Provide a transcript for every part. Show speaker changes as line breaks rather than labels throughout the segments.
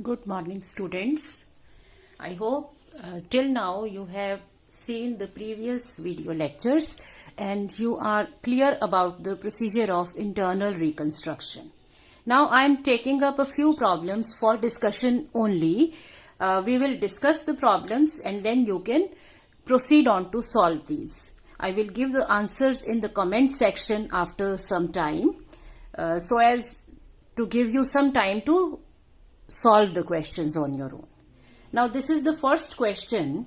Good morning, students. I hope till now you have seen the previous video lectures and you are clear about the procedure of internal reconstruction. Now I am taking up a few problems for discussion only. We will discuss the problems and then you can proceed on to solve these. I will give the answers in the comment section after some time so as to give you some time to solve the questions on your own. Now this is the first question.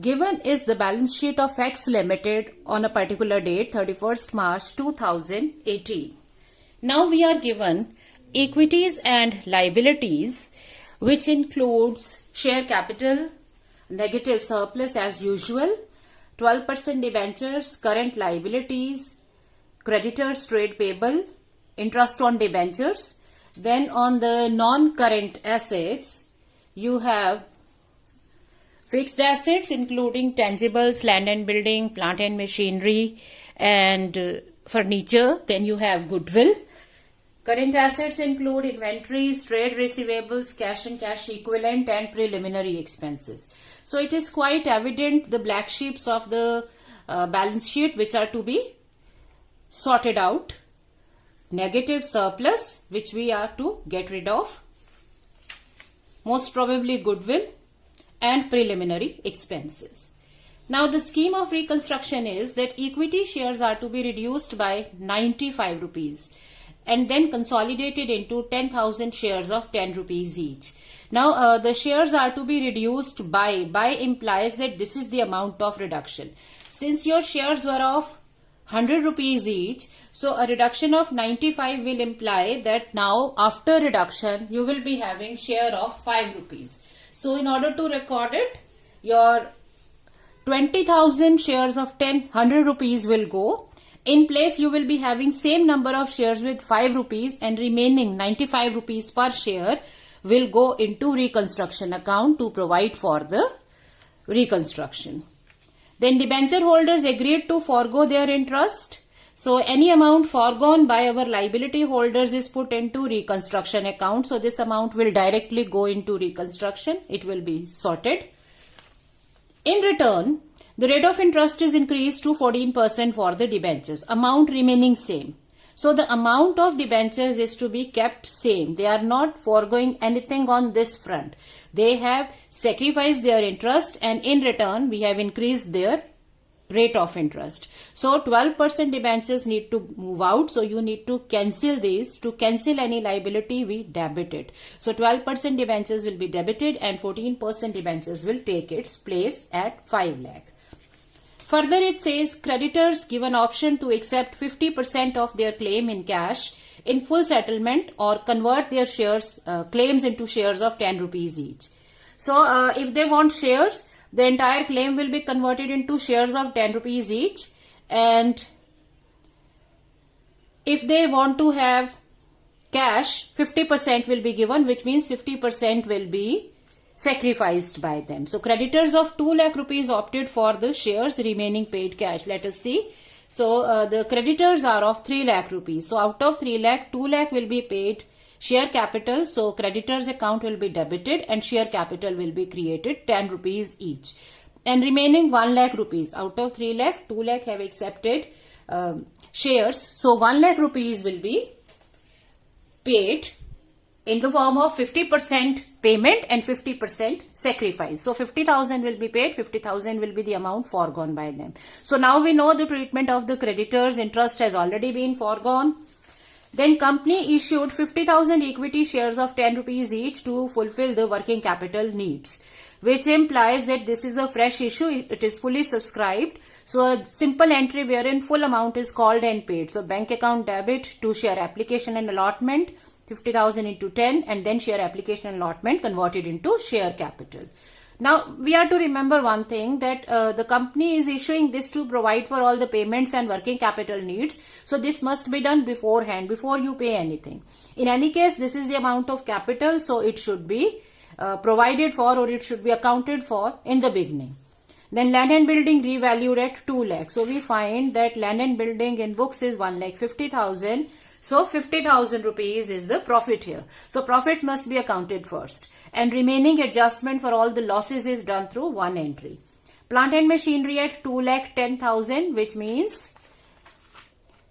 Given is the balance sheet of X Limited on a particular date 31st March 2018. Now we are given equities and liabilities which includes share capital, negative surplus as usual, 12% debentures, current liabilities, creditors trade payable, interest on debentures. Then on the non-current assets, you have fixed assets including tangibles, land and building, plant and machinery and furniture. Then you have goodwill. Current assets include inventories, trade receivables, cash and cash equivalent and preliminary expenses. So it is quite evident the black sheeps of the balance sheet which are to be sorted out. Negative surplus which we are to get rid of, most probably goodwill and preliminary expenses. Now the scheme of reconstruction is that equity shares are to be reduced by 95 rupees and then consolidated into 10,000 shares of 10 rupees each. Now the shares are to be reduced by implies that this is the amount of reduction. Since your shares were of 100 rupees each, so a reduction of 95 will imply that now after reduction you will be having share of 5 rupees. So in order to record it, your 20,000 shares of 100 rupees will go. In place you will be having same number of shares with 5 rupees and remaining 95 rupees per share will go into reconstruction account to provide for the reconstruction. Then debenture holders agreed to forego their interest. So any amount foregone by our liability holders is put into reconstruction account. So this amount will directly go into reconstruction. It will be sorted. In return, the rate of interest is increased to 14% for the debentures. Amount remaining same. So the amount of debentures is to be kept same. They are not foregoing anything on this front. They have sacrificed their interest and in return we have increased their rate of interest. So 12% debentures need to move out. So you need to cancel these. To cancel any liability, we debit it. So 12% debentures will be debited and 14% debentures will take its place at 5 lakh. Further it says creditors given option to accept 50% of their claim in cash in full settlement or convert their shares claims into shares of 10 rupees each. So if they want shares, the entire claim will be converted into shares of 10 rupees each, and if they want to have cash, 50% will be given, which means 50% will be sacrificed by them. So creditors of 2 lakh rupees opted for the shares, remaining paid cash. Let us see. So the creditors are of 3 lakh rupees. So out of 3 lakh, 2 lakh will be paid share capital. So creditors account will be debited and share capital will be created 10 rupees each. And remaining 1 lakh rupees. Out of 3 lakh, 2 lakh have accepted shares. So 1 lakh rupees will be paid in the form of 50% payment and 50% sacrifice. So 50,000 will be paid, 50,000 will be the amount foregone by them. So now we know the treatment of the creditors. Interest has already been foregone. Then company issued 50,000 equity shares of 10 rupees each to fulfill the working capital needs, which implies that this is the fresh issue. It is fully subscribed. So a simple entry wherein full amount is called and paid. So bank account debit to share application and allotment, 50,000 into 10 and then share application and allotment converted into share capital. Now we are to remember one thing, that the company is issuing this to provide for all the payments and working capital needs. So this must be done beforehand, before you pay anything. In any case, this is the amount of capital, so it should be provided for or it should be accounted for in the beginning. Then land and building revalued at 2 lakh. So we find that land and building in books is 1,50,000. So 50,000 rupees is the profit here. So profits must be accounted first. And remaining adjustment for all the losses is done through one entry. Plant and machinery at 2,10,000, which means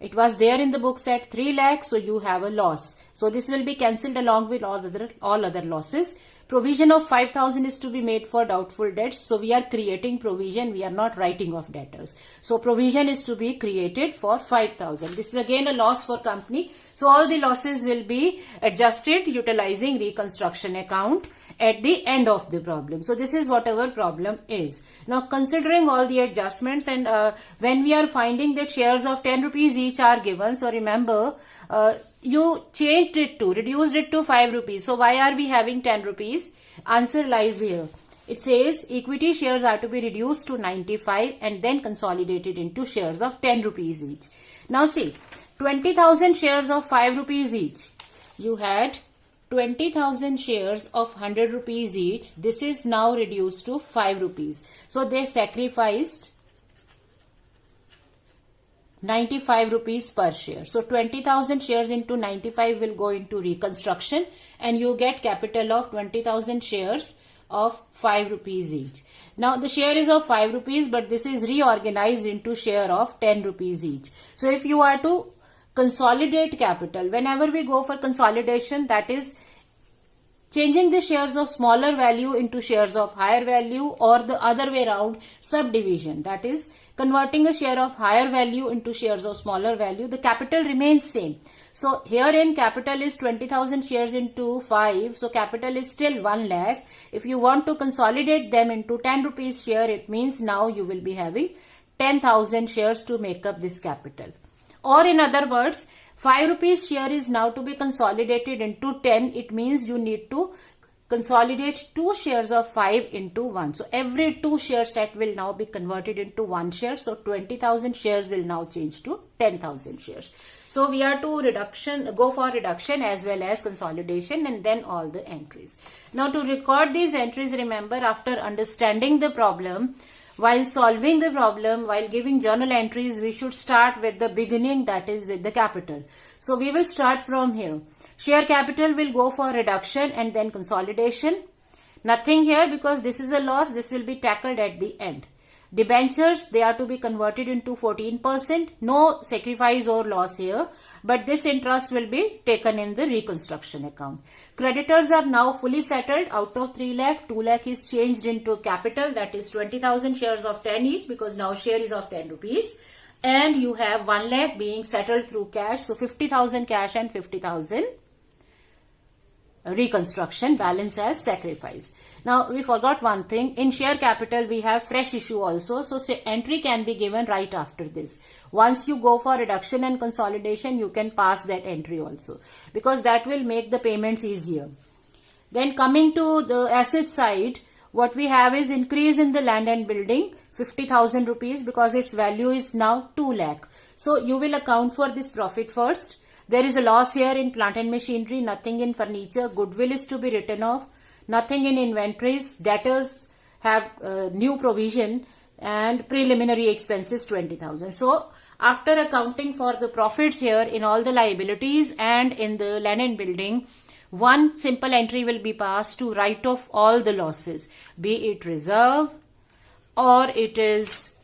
it was there in the books at 3 lakh, so you have a loss. So this will be cancelled along with all other losses. Provision of 5,000 is to be made for doubtful debts. So we are creating provision. We are not writing off debtors. So provision is to be created for 5,000. This is again a loss for company. So all the losses will be adjusted utilizing reconstruction account at the end of the problem. So this is what our problem is. Now considering all the adjustments, and when we are finding that shares of 10 rupees each are given, so remember you changed it to, reduced it to 5 rupees. So why are we having 10 rupees? Answer lies here. It says equity shares are to be reduced to 95 and then consolidated into shares of 10 rupees each. Now see, 20,000 shares of 5 rupees each. You had 20,000 shares of 100 rupees each. This is now reduced to 5 rupees. So they sacrificed 95 rupees per share. So 20,000 shares into 95 will go into reconstruction and you get capital of 20,000 shares of 5 rupees each. Now the share is of 5 rupees, but this is reorganized into share of 10 rupees each. So if you are to consolidate capital, whenever we go for consolidation, that is changing the shares of smaller value into shares of higher value, or the other way around, subdivision, that is converting a share of higher value into shares of smaller value, the capital remains same. So herein capital is 20,000 shares into 5, so capital is still 1 lakh. If you want to consolidate them into 10 rupees share, it means now you will be having 10,000 shares to make up this capital. Or in other words, 5 rupees share is now to be consolidated into 10. It means you need to consolidate 2 shares of 5 into 1. So every 2 share set will now be converted into 1 share. So 20,000 shares will now change to 10,000 shares. So we are to go for reduction as well as consolidation, and then all the entries. Now to record these entries, remember, after understanding the problem, while solving the problem, while giving journal entries, we should start with the beginning, that is with the capital. So we will start from here. Share capital will go for reduction and then consolidation. Nothing here because this is a loss. This will be tackled at the end. Debentures, they are to be converted into 14%. No sacrifice or loss here, but this interest will be taken in the reconstruction account. Creditors are now fully settled. Out of 3 lakh, 2 lakh is changed into capital, that is 20,000 shares of 10 each, because now share is of 10 rupees. And you have 1 lakh being settled through cash. So 50,000 cash and 50,000 reconstruction, balance as sacrifice. Now we forgot one thing. In share capital we have fresh issue also. So say entry can be given right after this. Once you go for reduction and consolidation, you can pass that entry also, because that will make the payments easier. Then coming to the asset side, what we have is increase in the land and building, 50,000 rupees, because its value is now 2 lakh. So you will account for this profit first. There is a loss here in plant and machinery, nothing in furniture. Goodwill is to be written off, nothing in inventories. Debtors have new provision, and preliminary expenses 20,000. So after accounting for the profits here in all the liabilities and in the land and building, one simple entry will be passed to write off all the losses, be it reserve or it is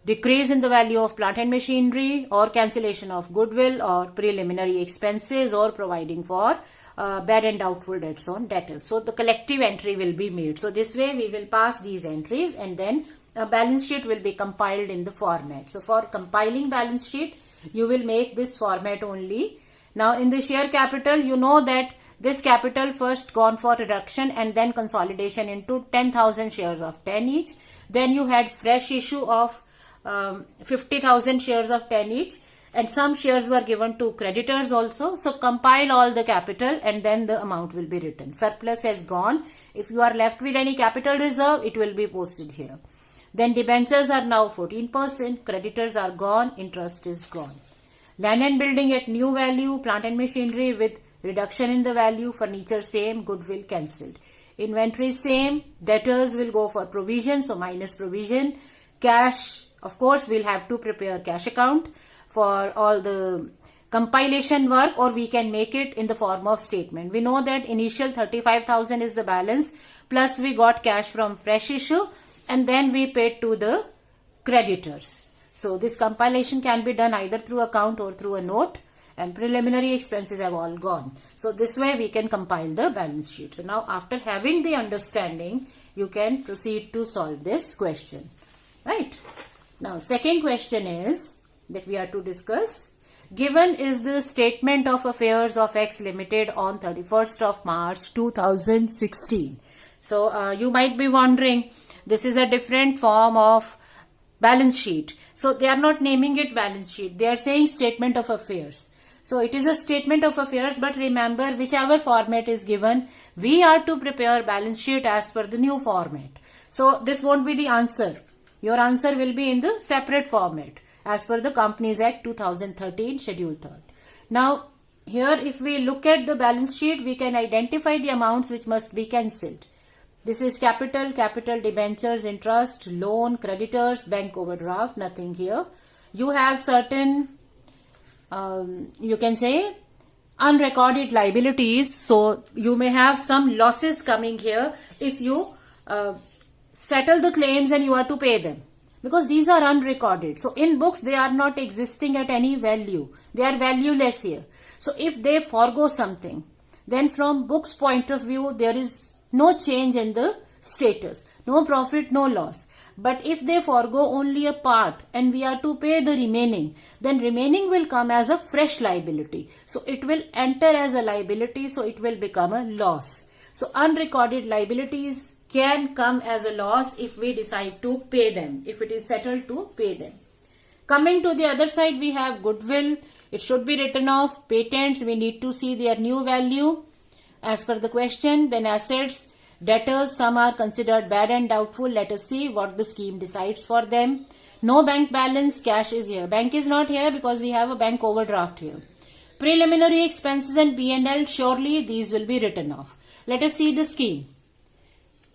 decrease in the value of plant and machinery, or cancellation of goodwill, or preliminary expenses, or providing for bad and doubtful debts on debtors. So the collective entry will be made. So this way we will pass these entries, and then a balance sheet will be compiled in the format. So for compiling balance sheet, you will make this format only. Now in the share capital, you know that this capital first gone for reduction and then consolidation into 10,000 shares of 10 each. Then you had fresh issue of 50,000 shares of 10 each, and some shares were given to creditors also. So compile all the capital and then the amount will be written. Surplus has gone. If you are left with any capital reserve, it will be posted here. Then debentures are now 14%, creditors are gone, interest is gone. Land and building at new value, plant and machinery with reduction in the value, furniture same, goodwill cancelled. Inventory same, debtors will go for provision, so minus provision. Cash, of course, we'll have to prepare cash account for all the compilation work, or we can make it in the form of statement. We know that initial 35,000 is the balance, plus we got cash from fresh issue, and then we paid to the creditors. So this compilation can be done either through account or through a note, and preliminary expenses have all gone. So this way we can compile the balance sheet. So now after having the understanding, you can proceed to solve this question. Right? Now second question is that we are to discuss. Given is the statement of affairs of X Limited on 31st of March 2016. So you might be wondering, this is a different form of balance sheet. So they are not naming it balance sheet. They are saying statement of affairs. So it is a statement of affairs, but remember, whichever format is given, we are to prepare balance sheet as per the new format. So this won't be the answer. Your answer will be in the separate format as per the Companies Act 2013 Schedule 3rd. Now here if we look at the balance sheet, we can identify the amounts which must be cancelled. This is capital, debentures, interest, loan, creditors, bank overdraft, nothing here. You have certain, you can say, unrecorded liabilities. So you may have some losses coming here if you settle the claims and you are to pay them, because these are unrecorded. So in books, they are not existing at any value. They are valueless here. So if they forego something, then from books point of view, there is no change in the status, no profit, no loss. But if they forego only a part and we are to pay the remaining, then remaining will come as a fresh liability. So it will enter as a liability, so it will become a loss. So unrecorded liabilities can come as a loss if we decide to pay them, if it is settled to pay them. Coming to the other side, we have goodwill. It should be written off. Patents, we need to see their new value as per the question. Then assets, debtors, some are considered bad and doubtful. Let us see what the scheme decides for them. No bank balance, cash is here. Bank is not here because we have a bank overdraft here. Preliminary expenses and P&L, surely these will be written off. Let us see the scheme.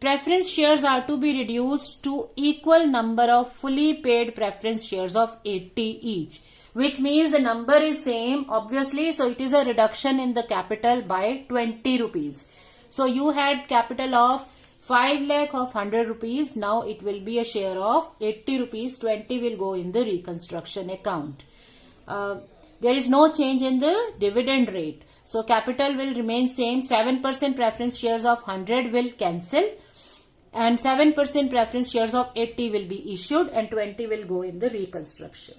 Preference shares are to be reduced to equal number of fully paid preference shares of 80 each, which means the number is same obviously, so it is a reduction in the capital by 20 rupees. So you had capital of 5 lakh of 100 rupees, now it will be a share of 80 rupees, 20 will go in the reconstruction account. There is no change in the dividend rate. So capital will remain same, 7% preference shares of 100 will cancel and 7% preference shares of 80 will be issued and 20 will go in the reconstruction.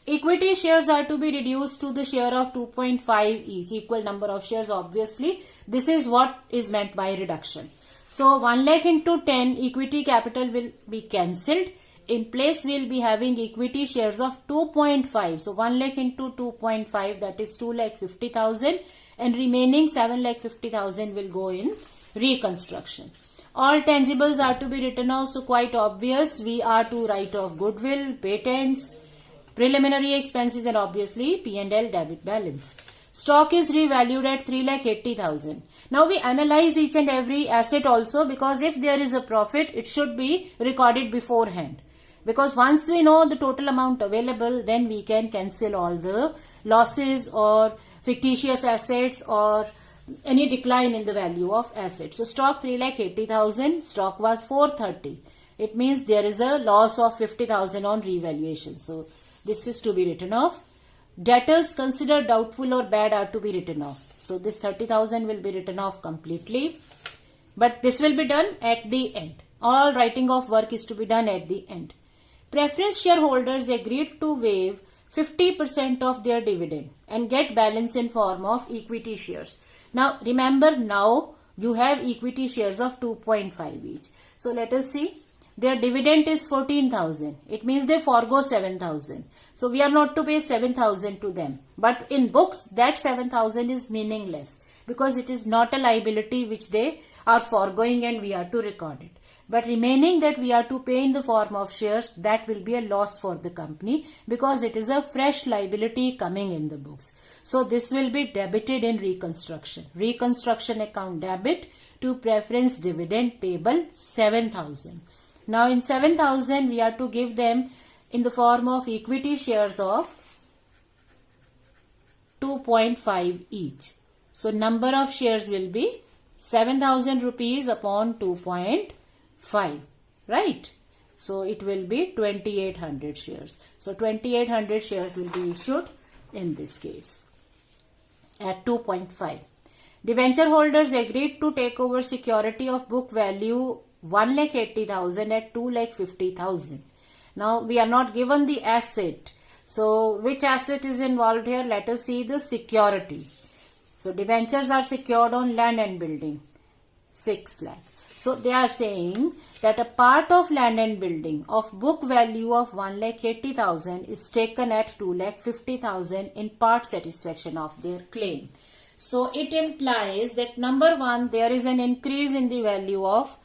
Equity shares are to be reduced to the share of 2.5 each, equal number of shares obviously. This is what is meant by reduction. So 1 lakh into 10 equity capital will be cancelled. In place we will be having equity shares of 2.5. So 1 lakh into 2.5, that is 2,50,000, and remaining 7,50,000 will go in reconstruction. All tangibles are to be written off, so quite obvious we are to write off goodwill, patents, preliminary expenses, and obviously P&L debit balance. Stock is revalued at 3,80,000. Now we analyze each and every asset also, because if there is a profit, it should be recorded beforehand. Because once we know the total amount available, then we can cancel all the losses or fictitious assets or any decline in the value of assets. So stock 3,80,000, stock was 430. It means there is a loss of 50,000 on revaluation. So this is to be written off. Debtors considered doubtful or bad are to be written off. So this 30,000 will be written off completely. But this will be done at the end. All writing off work is to be done at the end. Preference shareholders agreed to waive 50% of their dividend and get balance in form of equity shares. Now remember, now you have equity shares of 2.5 each. So let us see. Their dividend is 14,000. It means they forego 7,000. So we are not to pay 7,000 to them. But in books, that 7,000 is meaningless because it is not a liability which they are foregoing and we are to record it. But remaining that we are to pay in the form of shares, that will be a loss for the company because it is a fresh liability coming in the books. So this will be debited in reconstruction. Reconstruction account debit to preference dividend payable 7,000. Now in 7,000 we are to give them in the form of equity shares of 2.5 each. So number of shares will be 7,000 rupees upon 2.5, right? So it will be 2800 shares. So 2800 shares will be issued in this case at 2.5. Debenture holders agreed to take over security of book value 1,80,000 at 2,50,000. Now we are not given the asset. So which asset is involved here? Let us see the security. So debentures are secured on land and building, 6 lakh. So they are saying that a part of land and building of book value of 1,80,000 is taken at 2,50,000 in part satisfaction of their claim. So it implies that number one, there is an increase in the value of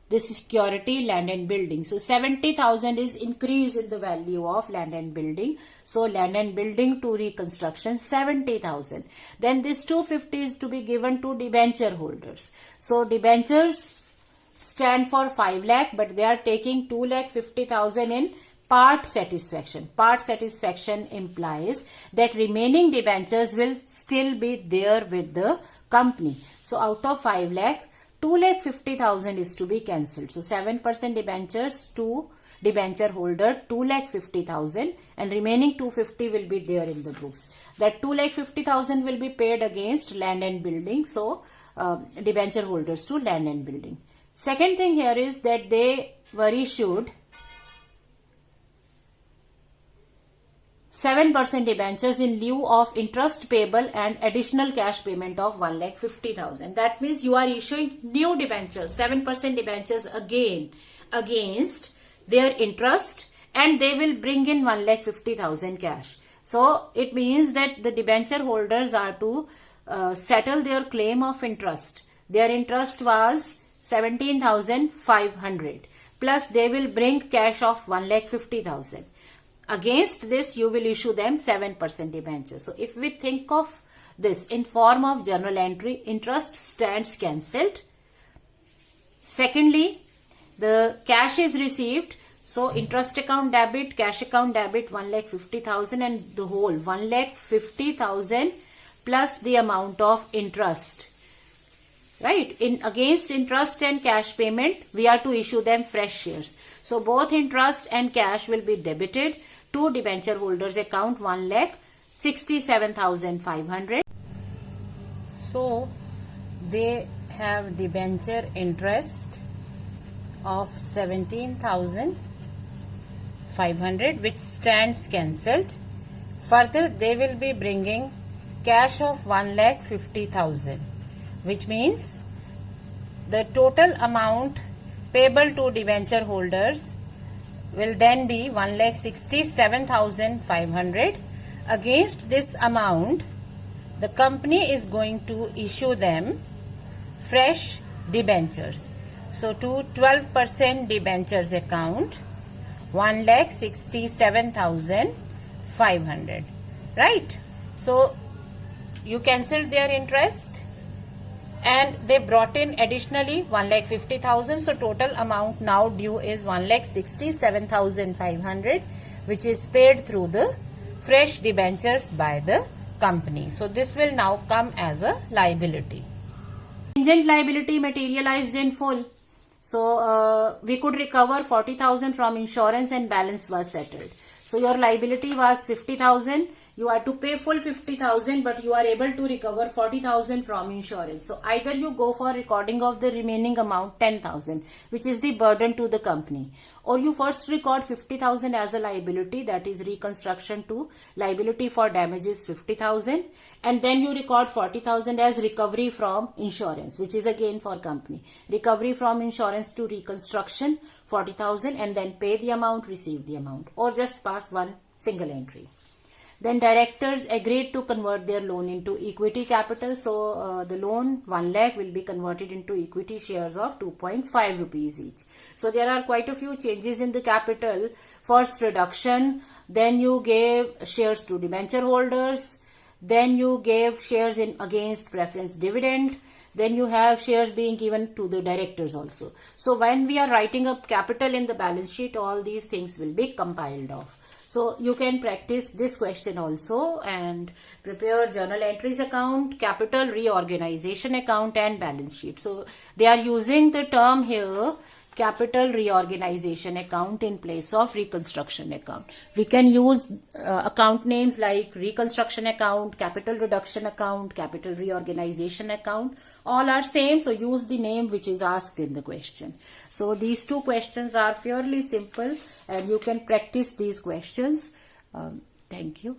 the security, land and building. So 70,000 is increase in the value of land and building. So land and building to reconstruction 70,000. Then this 250 is to be given to debenture holders. So debentures stand for 5 lakh, but they are taking 2,50,000 in part satisfaction. Part satisfaction implies that remaining debentures will still be there with the company. So out of 5 lakh, 2,50,000 is to be cancelled. So 7% debentures to debenture holder 2,50,000 and remaining 250 will be there in the books. That 2,50,000 will be paid against land and building. So debenture holders to land and building. Second thing here is that they were issued 7% debentures in lieu of interest payable and additional cash payment of 1,50,000. That means you are issuing new debentures, 7% debentures again against their interest, and they will bring in 1,50,000 cash. So it means that the debenture holders are to settle their claim of interest. Their interest was 17,500 plus they will bring cash of 1,50,000. Against this, you will issue them 7% debenture. So if we think of this in form of journal entry, interest stands cancelled. Secondly, the cash is received. So interest account debit, cash account debit 1,50,000 and the whole 1,50,000 plus the amount of interest. Right? In against interest and cash payment, we are to issue them fresh shares. So both interest and cash will be debited to debenture holders account 1,67,500. So they have debenture interest of 17,500 which stands cancelled. Further, they will be bringing cash of 1,50,000, which means the total amount payable to debenture holders will then be 1,67,500. Against this amount, the company is going to issue them fresh debentures. So to 12% debentures account, 1,67,500. Right? So you cancelled their interest and they brought in additionally 1,50,000. So total amount now due is 1,67,500, which is paid through the fresh debentures by the company. So this will now come as a liability. Contingent liability materialized in full. So we could recover 40,000 from insurance and balance was settled. So your liability was 50,000. You are to pay full 50,000, but you are able to recover 40,000 from insurance. So either you go for recording of the remaining amount 10,000, which is the burden to the company, or you first record 50,000 as a liability, that is reconstruction to liability for damages 50,000, and then you record 40,000 as recovery from insurance, which is again for company. Recovery from insurance to reconstruction 40,000, and then pay the amount, receive the amount, or just pass one single entry. Then directors agreed to convert their loan into equity capital. So the loan 1 lakh will be converted into equity shares of 2.5 rupees each. So there are quite a few changes in the capital. First reduction, then you gave shares to debenture holders, Then you gave shares in against preference dividend. Then you have shares being given to the directors also. So when we are writing up capital in the balance sheet, all these things will be compiled off. So you can practice this question also and prepare journal entries account, capital reorganization account and balance sheet. So they are using the term here capital reorganization account in place of reconstruction account. We can use account names like reconstruction account, capital reduction account, capital reorganization account. All are same, so use the name which is asked in the question. So these two questions are fairly simple and you can practice these questions. Thank you.